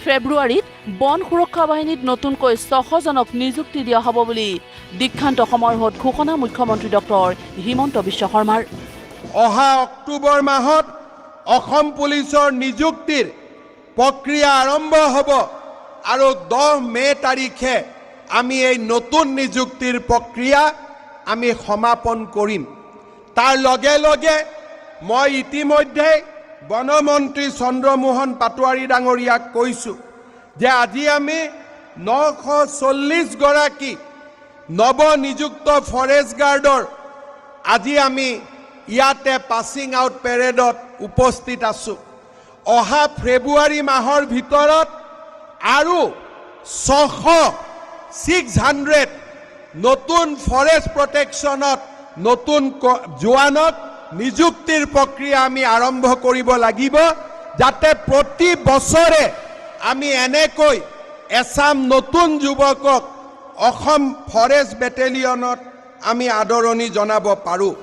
ফেব্ৰুৱাৰীত বন সুৰক্ষা বাহিনীত নতুনকৈ 600 জনক নিযুক্তি দিয়া হ'ব বুলি দীক্ষান্ত সমাৰোহত ঘোষণা মুখ্যমন্ত্ৰী ডক্টৰ হিমন্ত বিশ্ব শৰ্মাৰ। অহা অক্টোবৰ মাহত অসম পুলিচৰ নিযুক্তিৰ প্ৰক্ৰিয়া আৰম্ভ হ'ব আৰু 10 মে তাৰিখে আমি এই নতুন নিযুক্তিৰ প্ৰক্ৰিয়া আমি সমাপন কৰিম। তাৰ লগে লগে মই ইতিমধ্যে বনমন্ত্ৰী চন্দ্ৰমোহন পাটোৱাৰী ডাঙৰীয়াক কৈছোঁ যে আজি আমি 940 গৰাকী নৱনিযুক্ত ফৰেষ্ট গাৰ্ডৰ আজি আমি ইয়াতে পাছিং আউট পেৰেডত উপস্থিত আছোঁ। অহা ফেব্ৰুৱাৰী মাহৰ ভিতৰত আৰু 600 নতুন ফৰেষ্ট প্ৰটেকশ্যনত নতুন জোৱানক নিযুক্তিৰ প্ৰক্ৰিয়া আমি আৰম্ভ কৰিব লাগিব, যাতে প্ৰতি বছৰে আমি এনেকৈ এছাম নতুন যুৱকক অসম ফৰেষ্ট বেটেলিয়নত আমি আদৰণি জনাব পাৰোঁ।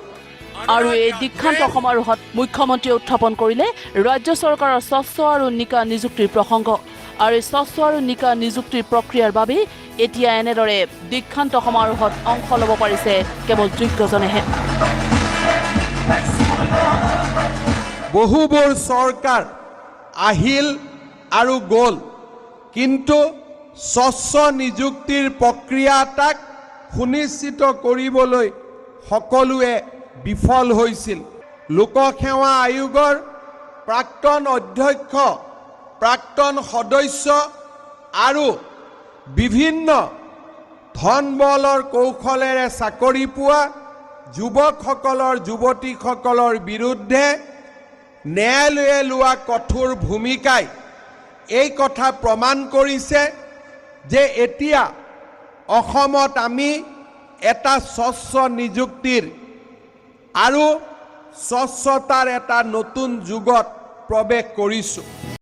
আৰু এই দীক্ষান্ত সমাৰোহত মুখ্যমন্ত্ৰীয়ে উত্থাপন কৰিলে ৰাজ্য চৰকাৰৰ স্বচ্ছ আৰু নিকা নিযুক্তিৰ প্ৰসংগ। আৰু এই স্বচ্ছ আৰু নিকা নিযুক্তিৰ প্ৰক্ৰিয়াৰ বাবে এতিয়া এনেদৰে দীক্ষান্ত সমাৰোহত অংশ ল'ব পাৰিছে কেৱল যোগ্যজনেহে। বহুবোৰ চৰকাৰ আহিল আৰু গ'ল, কিন্তু স্বচ্ছ নিযুক্তিৰ প্ৰক্ৰিয়া এটাক সুনিশ্চিত কৰিবলৈ সকলোৱে বিফল হৈছিল। লোকসেৱা আয়োগৰ প্ৰাক্তন অধ্যক্ষ, প্ৰাক্তন সদস্য আৰু বিভিন্ন ধন বলৰ কৌশলেৰে চাকৰি পোৱা যুৱকসকলৰ যুৱতীসকলৰ বিৰুদ্ধে ন্যায়ালয়ে লোৱা কঠোৰ ভূমিকাই এই কথা প্ৰমাণ কৰিছে যে এতিয়া অসমত আমি এটা স্বচ্ছ নিযুক্তিৰ আৰু স্বচ্ছতাৰ এটা নতুন যুগত প্ৰৱেশ কৰিছোঁ।